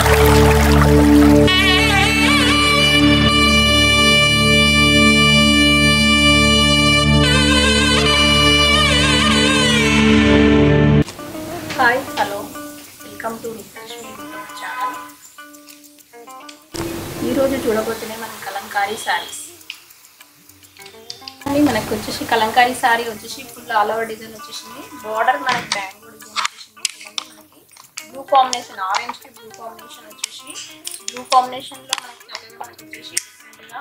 Hi hello welcome to Rudralakshmi YouTube channel. ఈరోజు చూడబోతున్నాయి మన కలంకారీ శారీస్. మనకు వచ్చేసి కలంకారీ శారీ వచ్చేసి ఫుల్ ఆల్ ఓవర్ డిజైన్ వచ్చేసింది. బార్డర్ మనకి బ్యాంగో డిజైన్ వచ్చేసింది. మనకి బ్లూ కాంబినేషన్, ఆరెంజ్ కి బ్లూ కాంబినేషన్ వచ్చేసి బ్లూ కాంబినేషన్లో మనకి వచ్చేసి డిఫరెంట్గా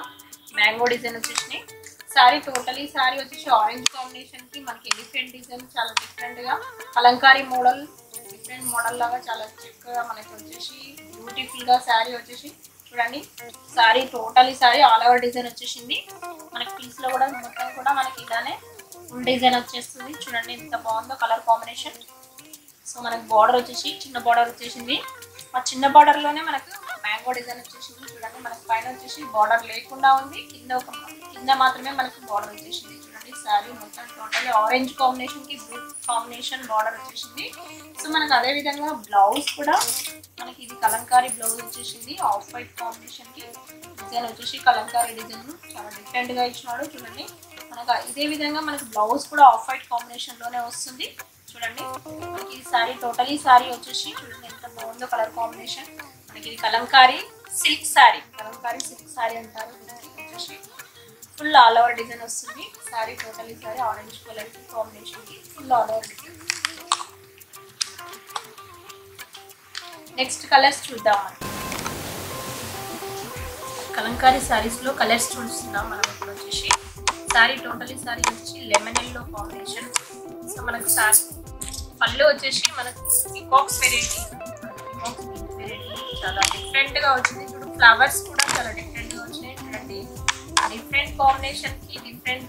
మ్యాంగో డిజైన్ వచ్చేసినాయి. సారీ టోటలీ సారీ వచ్చేసి ఆరెంజ్ కాంబినేషన్ కి మనకి ఎలిఫెంట్ డిజైన్ చాలా డిఫరెంట్ గా కలంకారీ మోడల్, డిఫరెంట్ మోడల్ లాగా చాలా చక్కగా మనకి వచ్చేసి బ్యూటిఫుల్ గా సారీ వచ్చేసి చూడండి. Sorry totally sorry all over design వచ్చేసింది. మనకి పీస్ లో కూడా మొత్తం కూడా మనకి ఇలానే ఫుల్ డిజైన్ వచ్చేస్తుంది. చూడండి ఎంత బాగుందో కలర్ కాంబినేషన్. సో మనకి బార్డర్ వచ్చేసి చిన్న బార్డర్ వచ్చేసింది. ఆ చిన్న బార్డర్ లోనే మనకు మ్యాంగో డిజైన్ వచ్చేసింది. చూడండి మనకి పైన వచ్చేసి బార్డర్ లేకుండా ఉంది, కింద మాత్రమే మనకి బార్డర్ వచ్చేసింది. చూడండి శారీ మొత్తం టోటల్ ఆరెంజ్ కాంబినేషన్ కి బ్లూ కాంబినేషన్ బార్డర్ వచ్చేసింది. సో మనకి అదే విధంగా బ్లౌజ్ కూడా మనకి ఇది కలంకారీ బ్లౌజ్ వచ్చేసింది. ఆఫ్ వైట్ కాంబినేషన్ కి డిజైన్ వచ్చేసి కలంకారీ డిజైన్ చాలా డిఫరెంట్ గా ఇచ్చినాడు. చూడండి మనకి ఇదే విధంగా మనకి బ్లౌజ్ కూడా ఆఫ్ వైట్ కాంబినేషన్ లోనే వస్తుంది. చూడండి మనకి ఈ సారీ టోటలీ సారీ వచ్చేసి చూడండి ఎంత బాగుందో కలర్ కాంబినేషన్. మనకి ఇది కలంకారీ సిల్క్ సారీ, కలంకారీ సిల్క్ సారీ అంటారు. వచ్చేసి ఫుల్ ఆల్ ఓవర్ డిజైన్ వస్తుంది. Sari totally sari orange colour combination కి full all over design. Next colours చూద్దాం. కలంకారీ సారీస్ లో కలర్స్ చూస్తున్నాం మనం ఇప్పుడు వచ్చేసి. సారీ టోటలీ సారీ వచ్చేసి లెమన్ ఎల్లో కాంబినేషన్. సో మనకు సారీ పళ్ళు వచ్చేసి మనకి పీకాక్స్ వెరైటీ, చాలా డిఫరెంట్ గా వచ్చింది. చూడు ఫ్లవర్స్ కూడా చాలా డిఫరెంట్ గా వచ్చినాయి. చూడండి డిఫరెంట్ కాంబినేషన్ కి డిఫరెంట్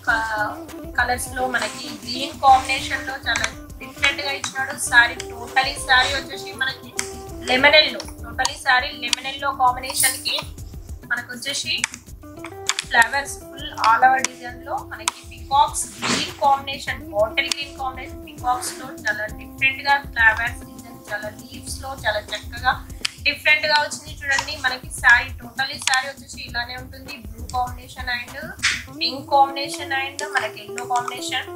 కలర్స్ లో మనకి గ్రీన్ కాంబినేషన్ లో చాలా డిఫరెంట్ గా ఇచ్చినాడు. సారీ టోటలీ సారీ వచ్చేసి మనకి lemon yellow, totally sorry lemon yellow combination కి మనకు వచ్చేసి flowers full all over design లో మనకి peacocks green combination, bottle green combination peacocks లో చాలా డిఫరెంట్ గా ఫ్లవర్స్ డిజైన్ చాలా లీవ్స్ లో చాలా చక్కగా డిఫరెంట్ గా వచ్చింది. చూడండి మనకి సారీ టోటలీ సారీ వచ్చేసి ఇలానే ఉంటుంది. Blue combination and pink combination and మనకి yellow combination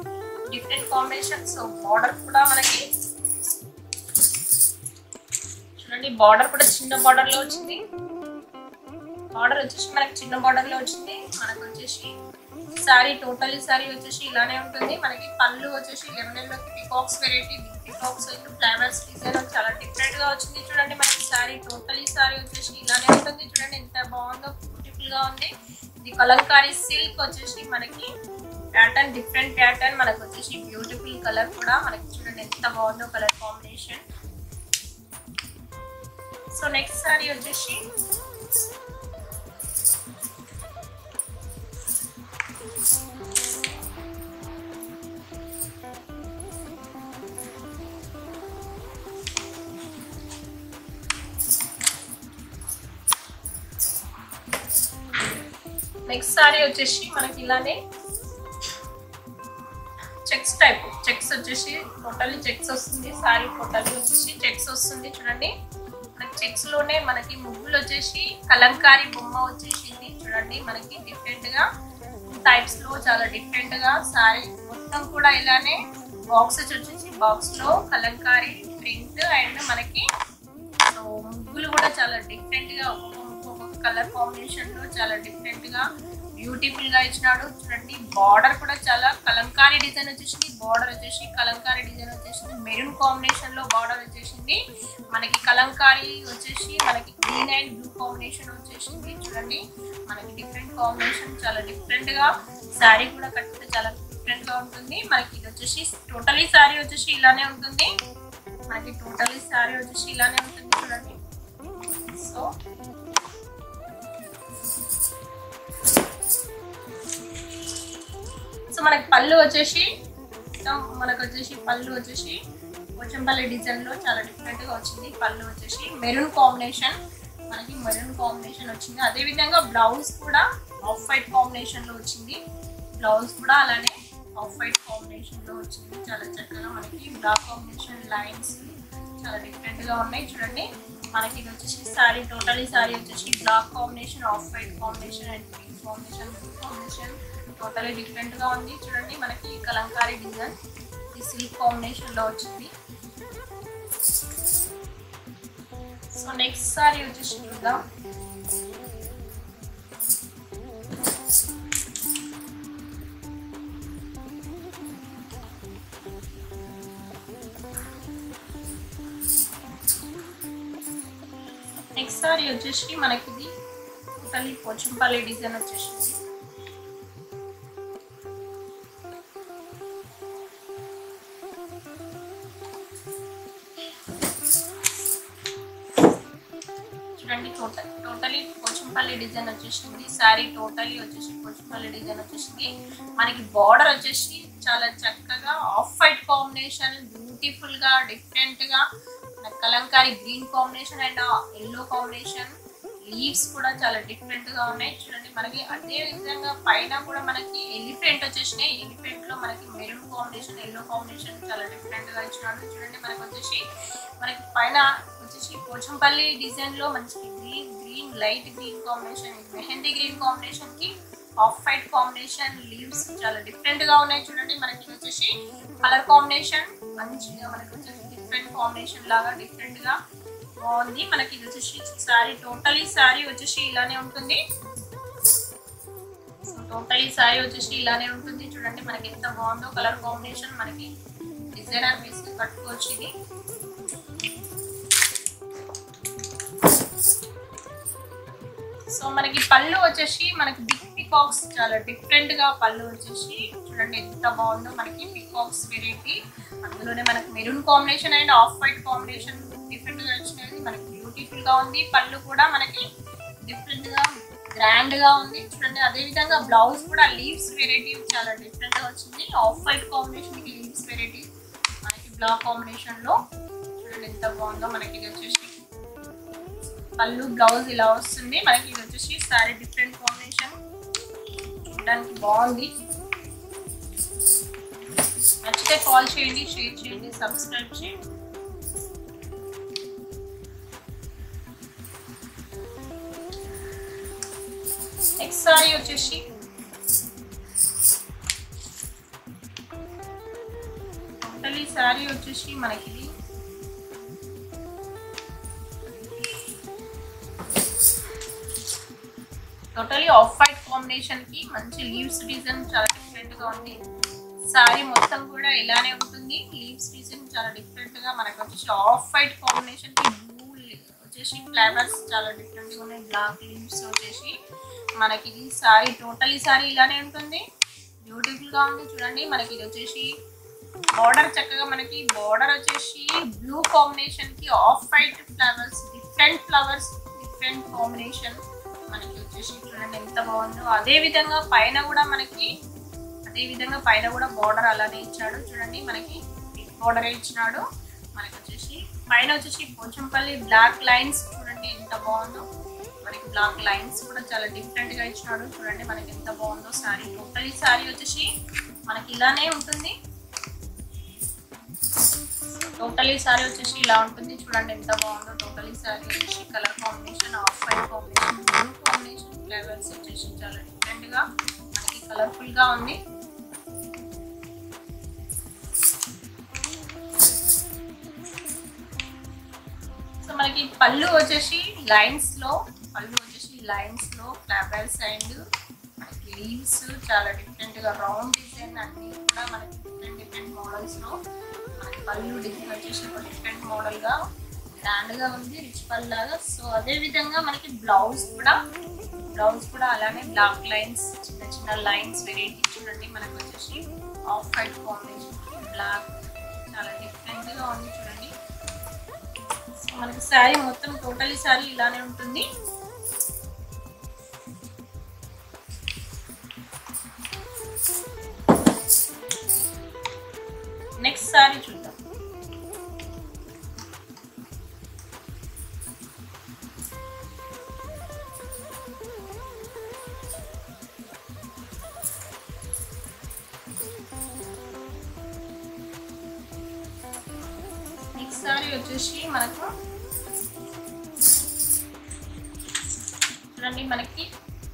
different combination. So border కూడా మనకి చూడండి బార్డర్ కూడా చిన్న బార్డర్ లో వచ్చింది. బార్డర్ వచ్చేసి మనకి చిన్న బార్డర్ లో వచ్చింది. మనకు వచ్చేసి సారీ టోటలీ సారీ వచ్చేసి ఇలానే ఉంటుంది. మనకి పళ్ళు వచ్చేసి లెమన్ ఎల్లోకి peacocks variety, peacocks flowers design చాలా డిఫరెంట్ గా వచ్చింది. చూడండి మనకి సారీ టోటలీ సారీ వచ్చేసి ఇలానే ఉంటుంది. చూడండి ఎంత బాగుందో బ్యూటిఫుల్ గా ఉంది. ఇది కలంకారీ సిల్క్ వచ్చేసి మనకి ప్యాటర్న్ డిఫరెంట్ ప్యాటర్న్ మనకు వచ్చేసి బ్యూటిఫుల్ కలర్ కూడా మనకి చూడండి ఎంత బాగుందో colour combination. So next sari వచ్చేసి నెక్స్ట్ సారీ వచ్చేసి మనకి ఇలానే చెక్స్ టైప్, చెక్స్ వచ్చేసి టోటల్లీ చెక్స్ వస్తుంది. సారీ టోటల్లీ వచ్చేసి చెక్స్ వస్తుంది. చూడండి మనకి చెక్స్ లోనే మనకి ముగ్గులు వచ్చేసి కలంకారీ బొమ్మ వచ్చేసింది. చూడండి మనకి డిఫరెంట్ గా టైప్స్ లో చాలా డిఫరెంట్ గా సారీ మొత్తం కూడా ఇలానే బాక్స్ వచ్చేసి బాక్స్ లో కలంకారీ ప్రింట్ అండ్ మనకి ముగ్గులు కూడా చాలా డిఫరెంట్ గా కలర్ కాంబినేషన్ లో చాలా డిఫరెంట్ గా బ్యూటిఫుల్ గా ఇచ్చినాడు. చూడండి బార్డర్ కూడా చాలా కలంకారీ డిజైన్ వచ్చేసింది. బార్డర్ వచ్చేసి కలంకారీ డిజైన్ వచ్చేసింది. మెరూన్ కాంబినేషన్ లో బార్డర్ వచ్చేసింది. మనకి కలంకారీ వచ్చేసి మనకి గ్రీన్ అండ్ బ్లూ కాంబినేషన్ వచ్చేసింది. చూడండి మనకి డిఫరెంట్ కాంబినేషన్ చాలా డిఫరెంట్ గా శారీ కూడా కట్టుకుంటే చాలా డిఫరెంట్ గా ఉంటుంది. మనకి ఇది వచ్చేసి టోటలీ శారీ వచ్చేసి ఇలానే ఉంటుంది. మనకి టోటలీ శారీ వచ్చేసి ఇలానే ఉంటుంది. చూడండి సో మనకి పళ్ళు వచ్చేసి పళ్ళు వచ్చేసి పోచంపల్లి డిజైన్ లో చాలా డిఫరెంట్ గా వచ్చింది. పళ్ళు వచ్చేసి మెరూన్ కాంబినేషన్, మనకి మెరూన్ కాంబినేషన్ వచ్చింది. అదే విధంగా బ్లౌజ్ కూడా ఆఫ్ వైట్ కాంబినేషన్ లో వచ్చింది. బ్లౌజ్ కూడా అలానే ఆఫ్ వైట్ కాంబినేషన్ లో వచ్చింది. చాలా చక్కగా మనకి బ్లాక్ కాంబినేషన్ లైన్స్ చాలా డిఫరెంట్ గా ఉన్నాయి. చూడండి మనకి ఇది వచ్చేసి సారీ టోటలీ సారీ వచ్చేసి black combination, off white combination and pink combination, blue combination totally different గా ఉంది. చూడండి మనకి కలంకారీ డిజైన్ ఈ సిల్క్ కాంబినేషన్ లో వచ్చింది. సో నెక్స్ట్ సారీ వచ్చేసి చూద్దాం. నెక్స్ట్ సారీ వచ్చేసి మనకి ఇది టోటలీ పోచంపల్లి డిజైన్ వచ్చేసింది. చూడండి టోటలీ పోచంపల్లి డిజైన్ వచ్చేసింది. సారీ టోటలీ వచ్చేసి పోచంపల్లి డిజైన్ వచ్చేసింది. మనకి బార్డర్ వచ్చేసి చాలా చక్కగా ఆఫ్ వైట్ కాంబినేషన్, బ్యూటిఫుల్ గా డిఫరెంట్ గా Kalamkari green combination and yellow combination, leaves కూడా చాలా డిఫరెంట్ గా ఉన్నాయి. చూడండి మనకి అదే విధంగా పైన కూడా మనకి ఎలిఫెంట్ వచ్చేసినాయి. ఎలిఫెంట్ లో మనకి మెరూన్ కాంబినేషన్, ఎల్లో కాంబినేషన్ చాలా డిఫరెంట్ గా ఇచ్చినాడు. చూడండి మనకి వచ్చేసి మనకి పైన వచ్చేసి పోచంపల్లి డిజైన్ లో మంచి green light green combination, mehndi green combination కి ఆఫ్ వైట్ కాంబినేషన్, లీవ్స్ చాలా డిఫరెంట్ గా ఉన్నాయి. చూడండి మనకి వచ్చేసి కలర్ కాంబినేషన్ మంచిగా మనకి వచ్చేసి డిఫరెంట్ కాంబినేషన్ లాగా డిఫరెంట్ గా బాగుంది. మనకి ఇది వచ్చేసి సారీ టోటలీ సారీ వచ్చేసి ఇలానే ఉంటుంది. టోటలీ సారీ వచ్చేసి ఇలానే ఉంటుంది. చూడండి మనకి ఎంత బాగుందో కలర్ కాంబినేషన్. మనకి డిజైనర్ పీస్ కట్టుకోవచ్చు ఇది. సో మనకి పళ్ళు వచ్చేసి మనకి బిగ్ పికాక్స్ చాలా డిఫరెంట్ గా పళ్ళు వచ్చేసి చూడండి ఎంత బాగుందో. మనకి పికాక్స్ వెరైటీ, అందులోనే మనకి maroon combination and off white combination different గా వచ్చినది. మనకి బ్యూటిఫుల్ గా ఉంది. పళ్ళు కూడా మనకి డిఫరెంట్ గా గ్రాండ్ గా ఉంది. చూడండి అదే విధంగా బ్లౌజ్ కూడా లీవ్స్ వెరైటీ చాలా డిఫరెంట్ గా వచ్చింది. ఆఫ్ వైట్ కాంబినేషన్ కి లీవ్స్ వెరైటీ మనకి బ్లాక్ కాంబినేషన్ లో చూడండి ఎంత బాగుందో. మనకి ఇది వచ్చేసి పళ్ళు బ్లౌజ్ ఇలా వస్తుంది. మనకి ఇది వచ్చేసి సారీ డిఫరెంట్ కాంబినేషన్ చూడడానికి బాగుంది. నచ్చితే కాల్ చేయండి, షేర్ చేయండి, సబ్స్క్రైబ్ చేయండి. నెక్స్ట్ సారీ వచ్చేసి టోటలీ సారీ వచ్చేసి మనకి టోటలీ ఆఫ్ వైట్ కాంబినేషన్ కి మంచి లీవ్స్ డిజైన్ చాలా డిఫరెంట్ గా ఉంది. సారీ మొత్తం కూడా ఇలానే ఉంటుంది. లీవ్స్ డిజైన్ చాలా డిఫరెంట్ గా మనకి వచ్చేసి ఆఫ్ వైట్ కాంబినేషన్ కి బ్లూ వచ్చేసి ఫ్లవర్స్ చాలా డిఫరెంట్ గా ఉన్నాయి. బ్లాక్ లీవ్స్ వచ్చేసి మనకి ఇది సారీ టోటలీ సారీ ఇలానే ఉంటుంది. బ్యూటిఫుల్ గా ఉంది. చూడండి మనకి ఇది వచ్చేసి బార్డర్ చక్కగా మనకి బార్డర్ వచ్చేసి బ్లూ కాంబినేషన్ కి off white flowers, different combination మనకి వచ్చేసి చూడండి ఎంత బాగుందో. అదే విధంగా పైన కూడా బార్డర్ అలానే ఇచ్చాడు. చూడండి మనకి బార్డర్ ఇచ్చినాడు. మనకి వచ్చేసి పైన వచ్చేసి పోచంపల్లి బ్లాక్ లైన్స్ చూడండి ఎంత బాగుందో. మనకి బ్లాక్ లైన్స్ కూడా చాలా డిఫరెంట్ గా ఇచ్చినాడు. చూడండి మనకి ఎంత బాగుందో. సారీ టోటలీ సారీ వచ్చేసి మనకి ఇలానే ఉంటుంది. టోటలీ సారీ వచ్చేసి ఇలా ఉంటుంది. చూడండి ఎంత బాగుందో. టోటలీ సారీ వచ్చేసి colour combination off white combination, blue combination, flowers వచ్చేసి చాలా డిఫరెంట్ గా మనకి కలర్ఫుల్ గా ఉంది. సో మనకి పళ్ళు వచ్చేసి లైన్స్ లో ఫ్లవర్స్ అండ్ మనకి లీవ్స్ చాలా డిఫరెంట్ గా రౌండ్ డిజైన్ అన్ని కూడా మనకి డిఫరెంట్ మోడల్స్ లో మనకి పళ్ళు డిజైన్ వచ్చేసి ఒక డిఫరెంట్ మోడల్ గా గ్రాండ్ గా ఉంది, రిచ్ పళ్ళు లాగా. సో అదే విధంగా మనకి బ్లౌజ్ కూడా అలానే బ్లాక్ లైన్స్, చిన్న లైన్స్ వెరైటీ చూడండి. మనకి వచ్చేసి ఆఫ్ వైట్ కాంబినేషన్ బ్లాక్ చాలా డిఫరెంట్ గా ఉంది. చూడండి సో మనకి శారీ మొత్తం టోటలీ శారీ ఇలానే ఉంటుంది. నెక్స్ట్ సారీ చూద్దాం. నెక్స్ట్ సారీ వచ్చేసి మనకు చూడండి మనకి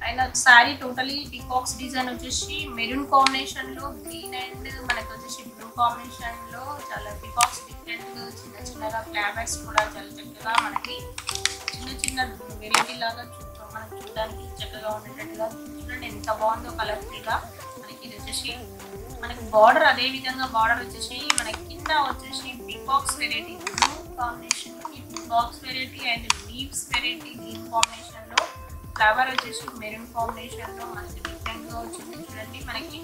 అయినా శారీ టోటలీ పికాక్స్ డిజైన్ వచ్చేసి మెరూన్ కాంబినేషన్ లో గ్రీన్ అండ్ మనకి వచ్చేసి బ్లూ కాంబినేషన్ లో చాలా పికాక్స్ డిఫరెంట్ చిన్న చిన్నగా ఫ్లవర్స్ కూడా చాలా చక్కగా మనకి చిన్న చిన్న వెరైటీ లాగా మనకి చూడడానికి చక్కగా ఉండేటట్టుగా చూడండి ఎంత బాగుందో కలర్ఫుల్ గా మనకి ఇది వచ్చేసి మనకి బార్డర్ అదే విధంగా బార్డర్ వచ్చేసి మనకి కింద వచ్చేసి పికాక్స్ వెరైటీ బ్లూ కాంబినేషన్ కి peacocks variety and leaves variety green combination లో ఫ్లవర్ వచ్చేసి మెరూన్ కాంబినేషన్ లో మనకి డిఫరెంట్ గా వచ్చింది చూడండి మనకి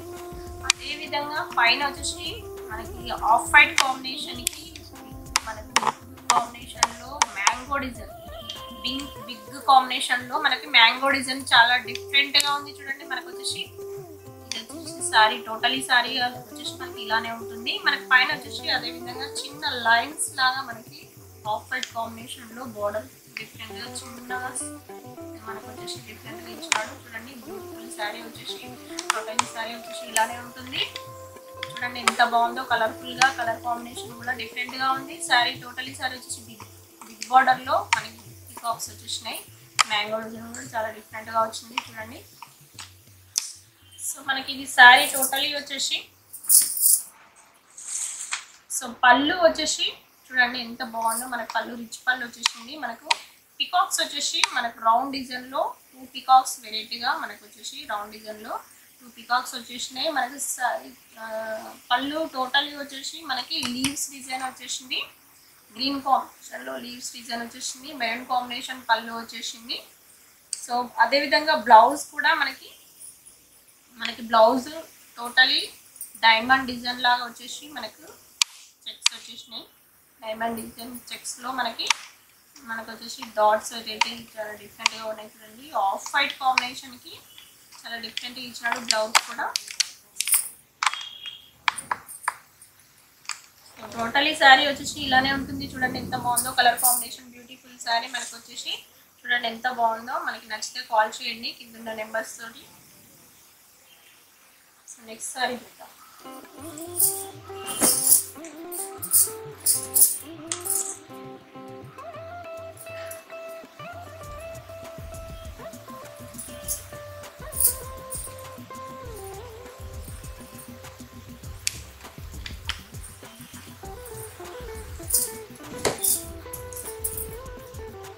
అదే విధంగా పైన వచ్చేసి మనకి ఆఫ్ వైట్ కాంబినేషన్ కి మనకి కాంబినేషన్ లో మ్యాంగో డిజైన్ బిగ్ కాంబినేషన్ లో మనకి మ్యాంగో డిజైన్ చాలా డిఫరెంట్ గా ఉంది చూడండి మనకు వచ్చేసి ఇది వచ్చేసి సారీ టోటలీ సారీ వచ్చేసి మనకి ఇలానే ఉంటుంది మనకి పైన వచ్చేసి అదే విధంగా చిన్న లైన్స్ లాగా మనకి ఆఫ్ వైట్ కాంబినేషన్ లో బోర్డర్ డిఫరెంట్ గా చిన్నగా మనకు వచ్చేసి డిఫరెంట్ గా ఇచ్చాడు చూడండి బ్యూటిఫుల్ సారీ వచ్చేసి టోటలీ సారీ వచ్చేసి ఇలానే ఉంటుంది చూడండి ఎంత బాగుందో కలర్ఫుల్ గా కలర్ కాంబినేషన్ కూడా డిఫరెంట్ గా ఉంది సారీ టోటలీ సారీ వచ్చేసి బిగ్ బార్డర్ లో మనకి పికాక్స్ వచ్చేసినాయి మ్యాంగో డిజైన్ కూడా చాలా డిఫరెంట్ గా వచ్చింది చూడండి సో మనకి ఇది సారీ టోటలీ వచ్చేసి సో పళ్ళు వచ్చేసి చూడండి ఎంత బాగుందో మనకు పళ్ళు రిచ్ పళ్ళు వచ్చేసింది మనకు పికాక్స్ వచ్చేసి మనకు రౌండ్ డిజైన్ లో 2 పికాక్స్ వెరైటీగా మనకు వచ్చేసి రౌండ్ డిజైన్ లో 2 పికాక్స్ వచ్చేసినాయి మనకి పళ్ళు టోటలీ వచ్చేసి మనకి లీవ్స్ డిజైన్ వచ్చేసింది గ్రీన్ కాంబినేషన్ లో లీవ్స్ డిజైన్ వచ్చేసింది మెరూన్ కాంబినేషన్ పళ్ళు వచ్చేసింది సో అదే విధంగా బ్లౌజ్ కూడా మనకి బ్లౌజ్ టోటలీ డైమండ్ డిజైన్ లాగా వచ్చేసి మనకు చెక్స్ వచ్చేసినాయి డైమండ్ డిజైన్ చెక్స్ లో మనకు వచ్చేసి డాట్స్ అయితే చాలా డిఫరెంట్ గా ఉన్నాయి చూడండి ఆఫ్ వైట్ కాంబినేషన్ కి చాలా డిఫరెంట్ గా ఇచ్చినాడు బ్లౌజ్ కూడా టోటలీ సారీ వచ్చేసి ఇలానే ఉంటుంది చూడండి ఎంత బాగుందో కలర్ కాంబినేషన్ బ్యూటిఫుల్ సారీ మనకు వచ్చేసి చూడండి ఎంత బాగుందో మనకి నచ్చితే కాల్ చేయండి కింద ఉన్న నెంబర్స్ తోటి సో నెక్స్ట్ సారీ చూద్దాం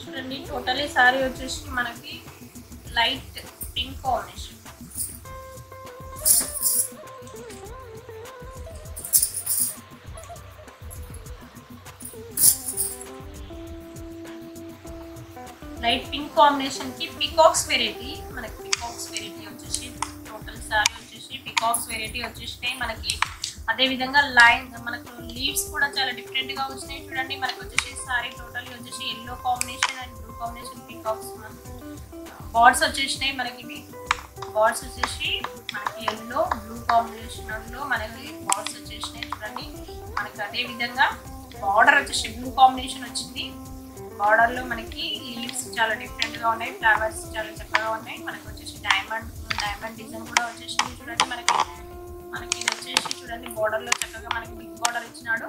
చూడండి టోటలీ సారీ వచ్చేసి మనకి light pink combination light pink combination కి పికాక్స్ వెరైటీ మనకి పికాక్స్ వెరైటీ వచ్చేసి టోటల్ సారీ వచ్చేసి పికాక్స్ వెరైటీ వచ్చేసినాయి మనకి అదే విధంగా లైన్ మనకు లీవ్స్ కూడా చాలా డిఫరెంట్ గా వచ్చినాయి చూడండి మనకు వచ్చేసి సారీ టోటల్లీ వచ్చేసి yellow combination and blue combination peacocks birds వచ్చేసినాయి మనకి ఇవి బార్డ్స్ వచ్చేసి మనకి ఎల్లో బ్లూ కాంబినేషన్ లో మనకి బార్డ్స్ వచ్చేసినాయి చూడండి మనకి అదే విధంగా బార్డర్ వచ్చేసి బ్లూ కాంబినేషన్ వచ్చింది బార్డర్ లో మనకి లీవ్స్ చాలా డిఫరెంట్ గా ఉన్నాయి ఫ్లవర్స్ చాలా చక్కగా ఉన్నాయి మనకి వచ్చేసి డైమండ్ డిజైన్ కూడా వచ్చేసింది చూడండి మనకి ఇది వచ్చేసి చూడండి బార్డర్ లో చక్కగా మనకి బిగ్ బార్డర్ ఇచ్చినాడు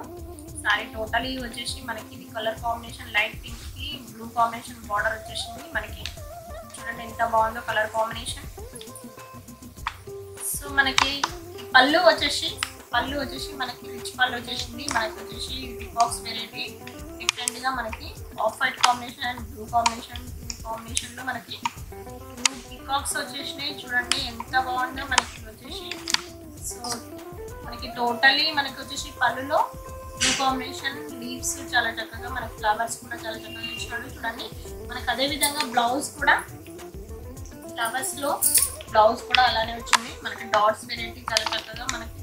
సారీ టోటలీ వచ్చేసి మనకి ఇది కలర్ కాంబినేషన్ లైట్ పింక్ కి బ్లూ కాంబినేషన్ బార్డర్ వచ్చేసింది మనకి చూడండి ఎంత బాగుందో కలర్ కాంబినేషన్ సో మనకి పళ్ళు వచ్చేసి మనకి రిచ్ పళ్ళు వచ్చేసింది మనకి వచ్చేసి పికాక్స్ వెరైటీ డిఫరెంట్ గా మనకి of white combination and blue combination లో మనకి పికాక్స్ వచ్చేసినాయి చూడండి ఎంత బాగుందో మనకి వచ్చేసి సో మనకి టోటలీ మనకి వచ్చేసి పళ్ళులో బ్లూ కాంబినేషన్ లీవ్స్ చాలా చక్కగా మనకి ఫ్లవర్స్ కూడా చాలా చక్కగా ఇచ్చినాడు చూడండి మనకి అదే విధంగా బ్లౌజ్ కూడా ఫ్లవర్స్ లో బ్లౌజ్ కూడా అలానే వచ్చింది మనకి డాట్స్ వెరైటీ చాలా చక్కగా మనకి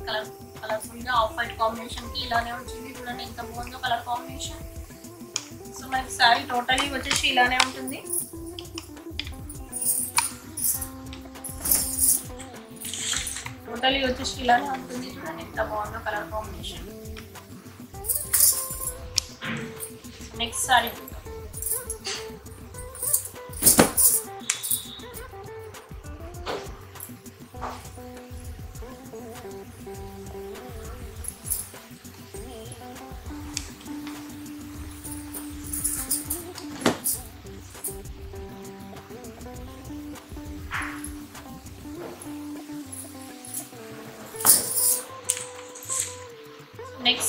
కలర్ఫుల్ గా ఆఫ్ వైట్ కాంబినేషన్ కి ఇలానే వచ్చింది చూడండి ఎంత బాగుందో కలర్ కాంబినేషన్ సో మనకి సారీ టోటలీ వచ్చేసి ఇలానే ఉంటుంది టోటలీ వచ్చేసి ఇలానే ఉంటుంది చూడండి ఎంత బాగుందో colour combination next sorry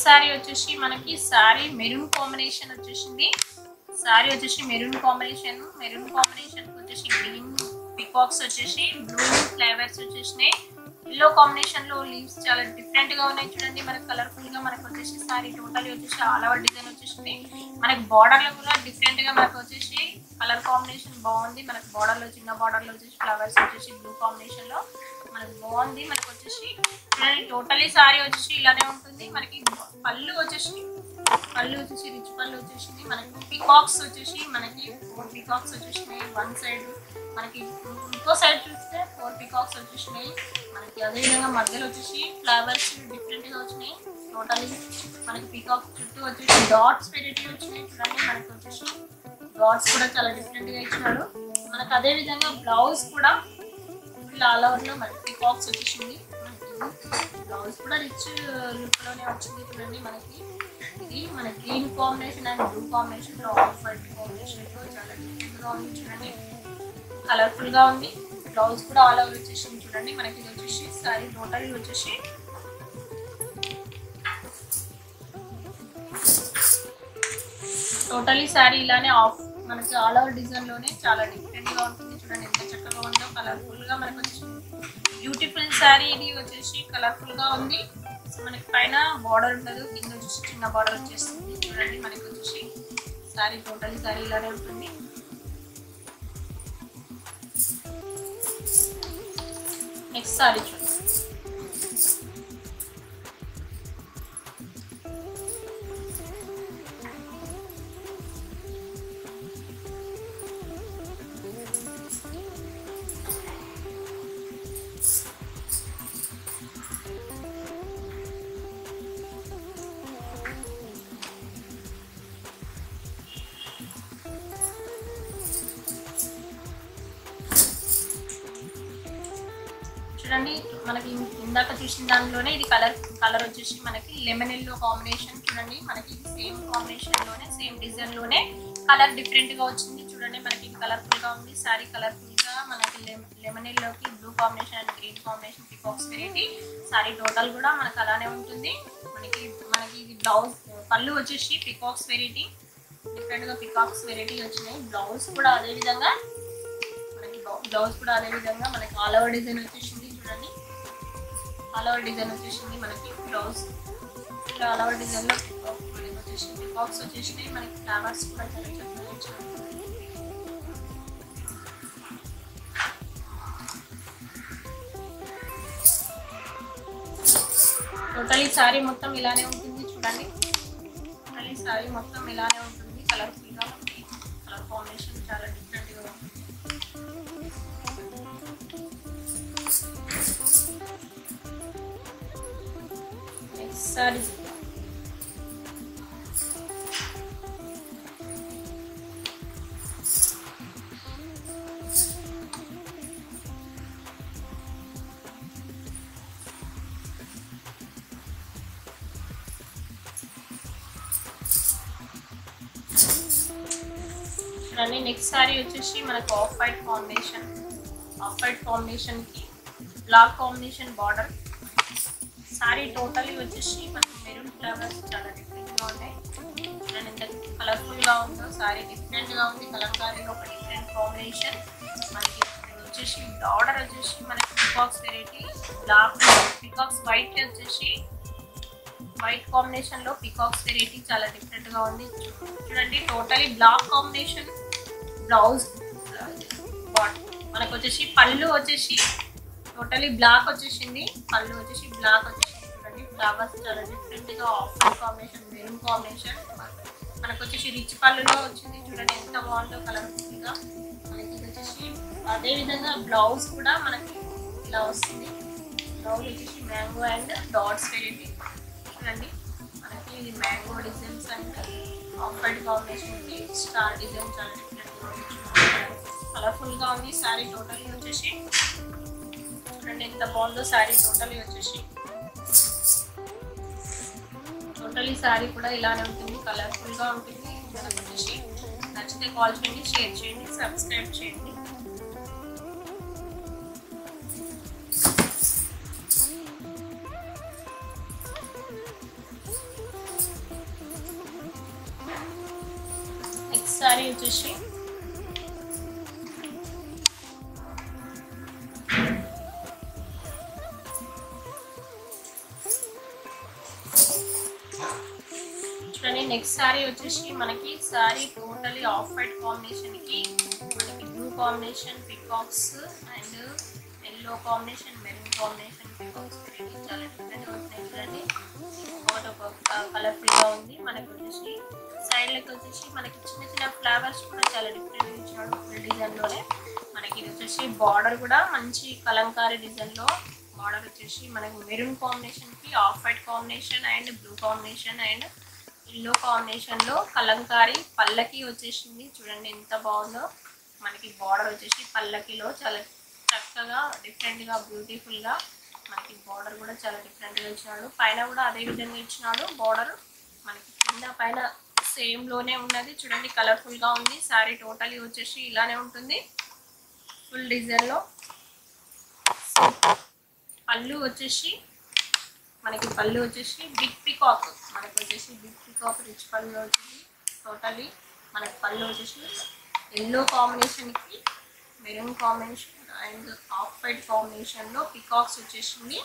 next sari వచ్చేసి మనకి సారీ మెరూన్ కాంబినేషన్ వచ్చేసింది. సారీ వచ్చేసి మెరూన్ కాంబినేషన్ వచ్చేసి గ్రీన్ పికాక్స్ వచ్చేసి బ్లూ ఫ్లవర్స్ వచ్చేసినాయి. ఎల్లో కాంబినేషన్ లో లీవ్స్ చాలా డిఫరెంట్ గా ఉన్నాయి చూడండి. మనకి కలర్ఫుల్ గా మనకు వచ్చేసి సారీ టోటల్ వచ్చేసి ఆల్ ఓవర్ డిజైన్ వచ్చేసింది. మనకి బార్డర్ లో కూడా డిఫరెంట్ గా మనకు వచ్చేసి కలర్ కాంబినేషన్ బాగుంది. మనకి బార్డర్ లో చిన్న బార్డర్ లో వచ్చేసి ఫ్లవర్స్ వచ్చేసి బ్లూ కాంబినేషన్ లో మనకి బాగుంది. మనకు వచ్చేసి టోటలీ సారీ వచ్చేసి ఇలానే ఉంటుంది. మనకి పళ్ళు వచ్చేసి రిచ్ పళ్ళు వచ్చేసింది. మనకి పికాక్స్ వచ్చేసి మనకి 4 పికాక్స్ వచ్చేసినాయి. వన్ సైడ్ మనకి ఇంకో సైడ్ చూస్తే 4 పికాక్స్ వచ్చేసినాయి. మనకి అదేవిధంగా మధ్యలో వచ్చేసి ఫ్లవర్స్ డిఫరెంట్ గా వచ్చినాయి. టోటలీ మనకి పికాక్ చుట్టూ వచ్చేసి డాట్స్ వెరైటీ వచ్చినాయి చూడండి. మనకి వచ్చేసి డాట్స్ కూడా చాలా డిఫరెంట్ గా ఇచ్చినాడు. మనకి అదే విధంగా బ్లౌజ్ కూడా ఇలా ఆల్ ఓవర్ లో మనకి పికాక్స్ వచ్చేసింది. బ్లౌజ్ కూడా రిచ్ లుక్ లోనే వచ్చింది చూడండి. మనకి ఇది మన green combination and blue combination లో ఆఫ్ వైట్ కాంబినేషన్ లో చాలా డిఫరెంట్ గా ఉంది చూడండి. కలర్ఫుల్ గా ఉంది. బ్లౌజ్ కూడా ఆల్ ఓవర్ వచ్చేసింది చూడండి. మనకి ఇది వచ్చేసి సారీ టోటల్ వచ్చేసి టోటలీ సారీ ఇలానే ఆఫ్ మనకి ఆల్ ఓవర్ డిజైన్ లోనే చాలా డిఫరెంట్ గా ఉంటుంది చూడండి. ఎంత చక్కగా ఉందో కలర్ఫుల్ గా మనకు వచ్చేసి బ్యూటిఫుల్ సారీ. ఇది వచ్చేసి కలర్ఫుల్ గా ఉంది. మనకి పైన బార్డర్ ఉండదు, కింద వచ్చేసి చిన్న బార్డర్ వచ్చేస్తుంది చూడండి. మనకి వచ్చేసి సారీ టోటలీ సారీ ఇలానే ఉంటుంది. నెక్స్ట్ సారీ చూడండి. చూడండి మనకి ఇందాక చూసిన దానిలోనే ఇది కలర్ వచ్చేసి మనకి లెమన్ ఎల్లో కాంబినేషన్ చూడండి. మనకి సేమ్ కాంబినేషన్ లోనే సేమ్ డిజైన్ లోనే కలర్ డిఫరెంట్ గా వచ్చింది చూడండి. మనకి ఇది కలర్ఫుల్ గా ఉంది. సారీ కలర్ఫుల్ గా మనకి లెమన్ ఎల్లోకి blue combination and green combination peacocks variety. Sorry total కూడా మనకి అలానే ఉంటుంది. మనకి ఇది బ్లౌజ్ పళ్ళు వచ్చేసి పికాక్స్ వెరైటీ, డిఫరెంట్ గా పికాక్స్ వెరైటీ వచ్చినాయి. బ్లౌజ్ కూడా అదే విధంగా మనకి ఆల్ ఓవర్ డిజైన్ వచ్చేసింది చూడండి. ఆల్ ఓవర్ డిజైన్ వచ్చేసింది మనకి బ్లౌజ్ ఆల్ ఓవర్ డిజైన్ లో వచ్చేసి పికాక్స్ వచ్చేసినాయి. మనకి ఫ్లవర్స్ కూడా చాలా చక్కగా ఇచ్చారు. టోటలీ సారీ మొత్తం ఇలానే ఉంటుంది చూడండి. టోటలీ సారీ మొత్తం ఇలానే ఉంటుంది. కలర్ఫుల్ గా కలర్ కాంబినేషన్ చాలా డిఫరెంట్ గా ఉంటుంది. నెక్స్ట్ సారీ చూడండి. నెక్స్ట్ సారీ వచ్చేసి మనకు ఆఫ్ వైట్ కాంబినేషన్ కి black combination border. Sari totally వచ్చేసి మనకి మెరూన్ ఫ్లవర్స్ చాలా డిఫరెంట్ గా ఉన్నాయి. చూడండి ఎంత కలర్ఫుల్ గా ఉందో. సారీ డిఫరెంట్ గా ఉంది. కలంకారీలో ఒక డిఫరెంట్ కాంబినేషన్. మనకి వచ్చేసి బార్డర్ వచ్చేసి మనకి peacocks variety black peacocks white వచ్చేసి వైట్ కాంబినేషన్ లో పికాక్స్ వెరైటీ చాలా డిఫరెంట్ గా ఉంది చూడండి. టోటలీ బ్లాక్ కాంబినేషన్ బ్లౌజ్ మనకు వచ్చేసి పళ్ళు వచ్చేసి టోటలీ బ్లాక్ వచ్చేసింది. పళ్ళు వచ్చేసి బ్లాక్ వచ్చేసింది చూడండి. ఫ్లవర్స్ చాలా డిఫరెంట్ గా ఆఫ్ కాంబినేషన్ మెరూన్ కాంబినేషన్. మనకు వచ్చేసి రిచ్ పళ్ళులో వచ్చింది చూడండి. ఎంత బాగుందో కలర్ఫుల్ గా. మనకి ఇది వచ్చేసి అదే విధంగా బ్లౌజ్ కూడా మనకి ఇలా వస్తుంది. బ్లౌజ్ వచ్చేసి మ్యాంగో అండ్ డాట్స్ వెరైటీ చూడండి. మనకి ఇది mango designs and off white combination star design చాలా డిఫరెంట్ గా ఉంది. కలర్ఫుల్ గా ఉంది. సారీ టోటల్ వచ్చేసి చూడండి ఎంత బాగుందో. సారీ టోటల్ వచ్చేసి టోటలీ సారీ కూడా ఇలానే ఉంటుంది. కలర్ఫుల్ గా ఉంటుంది. మనకు వచ్చేసి నచ్చితే కాల్ చేయండి, షేర్ చేయండి, సబ్స్క్రైబ్ చేయండి. సారీ వచ్చేసి చూడండి. నెక్స్ట్ సారీ వచ్చేసి మనకి sorry totally of white combination కి మనకి blue combination peacocks and yellow combination maroon combination peacocks చాలా డిఫరెంట్ వస్తున్నాయి చూడండి. ఒక కలర్ఫుల్ గా ఉంది. మనకి వచ్చేసి సైడ్ లెక్క వచ్చేసి మనకి చిన్న చిన్న ఫ్లవర్స్ కూడా చాలా డిఫరెంట్ ఇచ్చాడు ఫుల్ డిజైన్ లోనే. మనకి ఇది వచ్చేసి బార్డర్ కూడా మంచి కలంకారీ డిజైన్ లో బార్డర్ వచ్చేసి మనకి మెరూన్ కాంబినేషన్ కి of white combination and blue combination and yellow combination లో కలంకారీ పల్లకి వచ్చేసింది చూడండి ఎంత బాగుందో. మనకి బార్డర్ వచ్చేసి పల్లకిలో చాలా చక్కగా డిఫరెంట్ గా బ్యూటిఫుల్ గా మనకి బార్డర్ కూడా చాలా డిఫరెంట్ గా ఇచ్చినాడు. పైన కూడా అదే విధంగా ఇచ్చినాడు బార్డర్. మనకి కింద పైన సేమ్ లోనే ఉన్నది చూడండి. కలర్ఫుల్ గా ఉంది. సారీ టోటలీ వచ్చేసి ఇలానే ఉంటుంది ఫుల్ డిజైన్ లో. పళ్ళు వచ్చేసి మనకి పళ్ళు వచ్చేసి బిగ్ పికాక్. మనకి వచ్చేసి బిగ్ పికాక్ రిచ్ పళ్ళు వచ్చేసి టోటలీ మనకి పళ్ళు వచ్చేసి ఎల్లో కాంబినేషన్కి maroon combination and off white కాంబినేషన్లో పికాక్స్ వచ్చేసింది.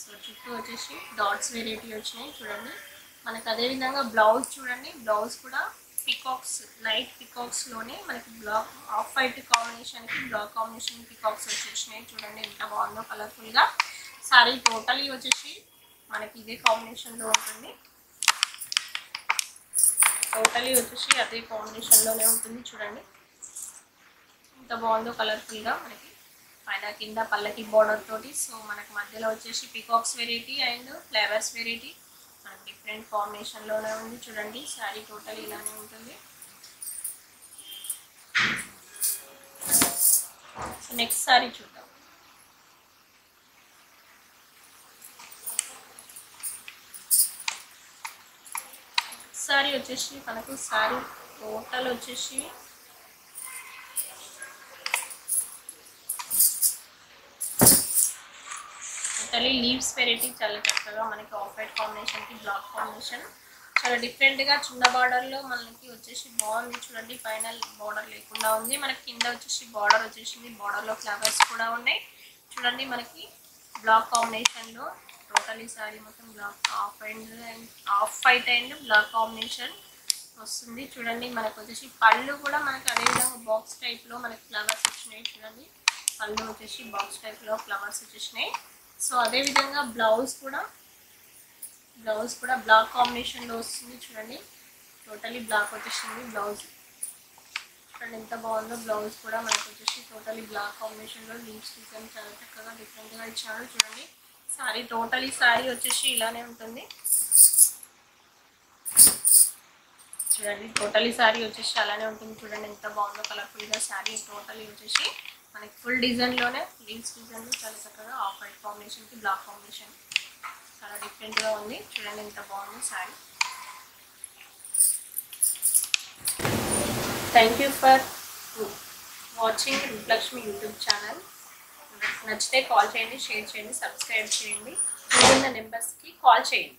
సో చుట్టూ వచ్చేసి డాట్స్ వెరైటీ వచ్చినాయి చూడండి. మనకి అదేవిధంగా బ్లౌజ్ చూడండి. బ్లౌజ్ కూడా పికాక్స్ లైట్ పికాక్స్లోనే మనకి బ్లాక్ ఆఫ్ వైట్ కాంబినేషన్కి బ్లాక్ కాంబినేషన్ పికాక్స్ వచ్చేసినాయి చూడండి ఎంత బాగుందో కలర్ఫుల్గా. సారీ టోటలీ వచ్చేసి మనకి ఇదే కాంబినేషన్లో ఉంటుంది. టోటలీ వచ్చేసి అదే కాంబినేషన్లోనే ఉంటుంది చూడండి ఎంత బాగుందో కలర్ఫుల్గా. మనకి పైన కింద పల్లకి బార్డర్ తోటి. సో మనకి మధ్యలో వచ్చేసి peacocks variety and flavours variety మనకి డిఫరెంట్ కాంబినేషన్లోనే ఉంది చూడండి. శారీ టోటల్ ఇలానే ఉంటుంది. సో నెక్స్ట్ శారీ చూద్దాం. సారీ వచ్చేసి మనకు సారీ టోటల్ వచ్చేసి టోటలీ లీవ్స్ వెరైటీ చాలా చక్కగా మనకి ఆఫ్ వైట్ కాంబినేషన్కి బ్లాక్ కాంబినేషన్ చాలా డిఫరెంట్గా చిన్న బార్డర్లో మనకి వచ్చేసి బాగుంది చూడండి. ఫైనల్ బార్డర్ లేకుండా ఉంది. మనకి కింద వచ్చేసి బార్డర్ వచ్చేసింది. బార్డర్లో ఫ్లవర్స్ కూడా ఉన్నాయి చూడండి. మనకి బ్లాక్ కాంబినేషన్లో టోటలీ సారీ మొత్తం black off white and black combination వస్తుంది చూడండి. మనకు వచ్చేసి పళ్ళు కూడా మనకి అదేవిధంగా బాక్స్ టైప్లో మనకి ఫ్లవర్స్ వచ్చినాయి చూడండి. పళ్ళు వచ్చేసి బాక్స్ టైప్లో ఫ్లవర్స్ వచ్చేసినాయి. సో అదేవిధంగా బ్లౌజ్ కూడా బ్లాక్ కాంబినేషన్లో వస్తుంది చూడండి. టోటలీ బ్లాక్ వచ్చేసింది బ్లౌజ్ చూడండి ఎంత బాగుందో. బ్లౌజ్ కూడా మనకు వచ్చేసి టోటలీ బ్లాక్ కాంబినేషన్లో లీవ్స్ డిజైన్ చాలా చక్కగా డిఫరెంట్గా ఇచ్చాడు చూడండి. సారీ టోటలీ సారీ వచ్చేసి ఇలానే ఉంటుంది చూడండి. టోటలీ సారీ వచ్చేసి అలానే ఉంటుంది చూడండి ఎంత బాగుందో కలర్ఫుల్గా. సారీ టోటలీ వచ్చేసి మనకి ఫుల్ డిజైన్లోనే లీవ్స్ డిజైన్లో చాలా చక్కగా ఆఫ్ వైట్ కాంబినేషన్కి బ్లాక్ కాంబినేషన్ చాలా డిఫరెంట్గా ఉంది చూడండి ఎంత బాగుంది sorry. Thank you for watching Rupalakshmi YouTube channel. నచ్చితే కాల్ చేయండి, షేర్ చేయండి, సబ్స్క్రైబ్ చేయండి. ఉన్న నెంబర్స్కి కాల్ చేయండి.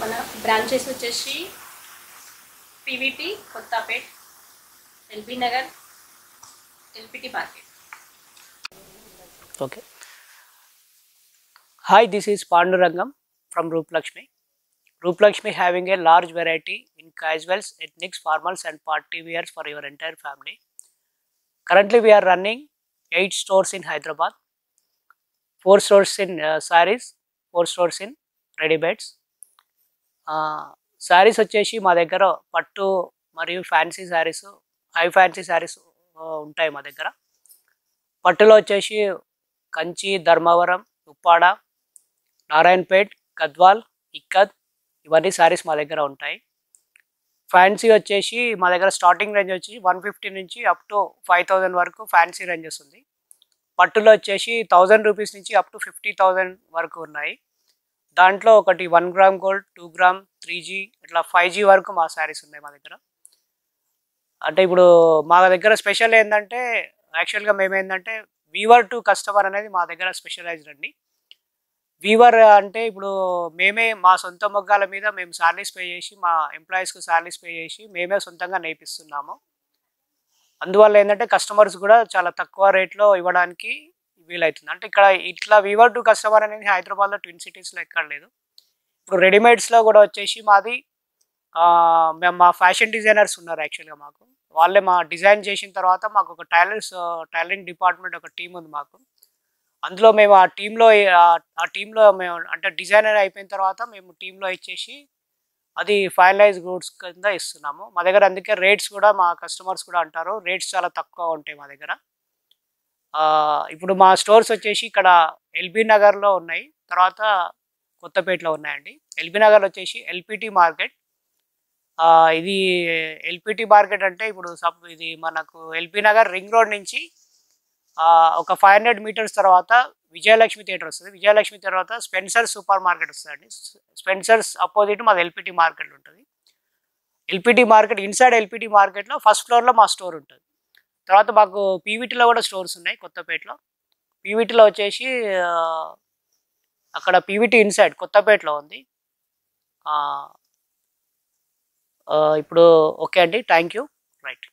మన బ్రాంచెస్ వచ్చేసి PVT Kothapet, LB Nagar, LPT market. Okay. Hi, this is Pandurangam from Rupalakshmi. Rupalakshmi having a large variety in casuals, ethnics, formals and party wears for your entire family. Currently we are running 8 stores in Hyderabad, 4 stores in sarees, 4 stores in ready beds. Sarees వచ్చేసి మా దగ్గర పట్టు మరియు fancy saris, high fancy saris ఉంటాయి మా దగ్గర. పట్టులో వచ్చేసి కంచి, ధర్మవరం, ఉప్పాడ, నారాయణపేట్, గద్వాల్, ఇక్కత్ ఇవన్నీ సారీస్ మా దగ్గర ఉంటాయి. ఫ్యాన్సీ వచ్చేసి మా దగ్గర స్టార్టింగ్ రేంజ్ వచ్చి 150 నుంచి అప్ టు 5000 వరకు ఫ్యాన్సీ రేంజెస్ ఉంది. పట్టులో వచ్చేసి 1000 రూపీస్ నుంచి అప్ టు 50,000 వరకు ఉన్నాయి. దాంట్లో ఒకటి 1 గ్రామ్ గోల్డ్, 2 గ్రామ్, 3G ఇట్లా 5G వరకు మా శారీస్ ఉన్నాయి మా దగ్గర. అంటే ఇప్పుడు మా దగ్గర స్పెషల్ ఏంటంటే యాక్చువల్గా మేమేంటంటే వీవర్ టు కస్టమర్ అనేది మా దగ్గర స్పెషలైజ్డ్ అండి. వీవర్ అంటే ఇప్పుడు మేమే మా సొంత మొగ్గాల మీద మేము సాలరీస్ పే చేసి మా ఎంప్లాయీస్కి సాలరీస్ పే చేసి మేమే సొంతంగా నేర్పిస్తున్నాము. అందువల్ల ఏంటంటే కస్టమర్స్ కూడా చాలా తక్కువ రేట్లో ఇవ్వడానికి వీలవుతుంది. అంటే ఇక్కడ ఇట్లా వీవర్ టు కస్టమర్ అనేది హైదరాబాద్లో ట్విన్ సిటీస్లో ఎక్కడ లేదు. ఇప్పుడు రెడీమేడ్స్లో కూడా వచ్చేసి మాది మేము మా ఫ్యాషన్ డిజైనర్స్ ఉన్నారు యాక్చువల్గా మాకు. వాళ్ళే మా డిజైన్ చేసిన తర్వాత మాకు ఒక టైలరింగ్ డిపార్ట్మెంట్ ఒక టీం ఉంది మాకు. అందులో మేము ఆ టీంలో మేము అంటే డిజైనర్ అయిపోయిన తర్వాత మేము టీంలో ఇచ్చేసి అది ఫైనలైజ్ గూడ్స్ కింద ఇస్తున్నాము. మా దగ్గర అందుకే రేట్స్ కూడా మా కస్టమర్స్ కూడా అంటారు రేట్స్ చాలా తక్కువ ఉంటాయి మా దగ్గర. ఇప్పుడు మా స్టోర్స్ వచ్చేసి ఇక్కడ ఎల్బీ నగర్లో ఉన్నాయి, తర్వాత కొత్తపేటలో ఉన్నాయండి. ఎల్బీ నగర్ వచ్చేసి ఎల్పిటి మార్కెట్. ఇది ఎల్పిటి మార్కెట్ అంటే ఇప్పుడు ఇది మనకు ఎల్బీ నగర్ రింగ్ రోడ్ నుంచి ఒక 500 మీటర్స్ తర్వాత విజయలక్ష్మి థియేటర్ వస్తుంది. విజయలక్ష్మి తర్వాత స్పెన్సర్స్ సూపర్ మార్కెట్ వస్తుందండి. స్పెన్సర్స్ అపోజిట్ మాది ఎల్పిటి మార్కెట్ ఉంటుంది. ఎల్పిటి మార్కెట్ ఇన్సైడ్ ఎల్పిటి మార్కెట్లో ఫస్ట్ ఫ్లోర్లో మా స్టోర్ ఉంటుంది. తర్వాత మాకు పీవీటీలో కూడా స్టోర్స్ ఉన్నాయి కొత్తపేటలో. పీవీటీలో వచ్చేసి అక్కడ పీవీటీ ఇన్సైడ్ కొత్తపేటలో ఉంది. ఇప్పుడు ఓకే అండి, థ్యాంక్ యూ. రైట్.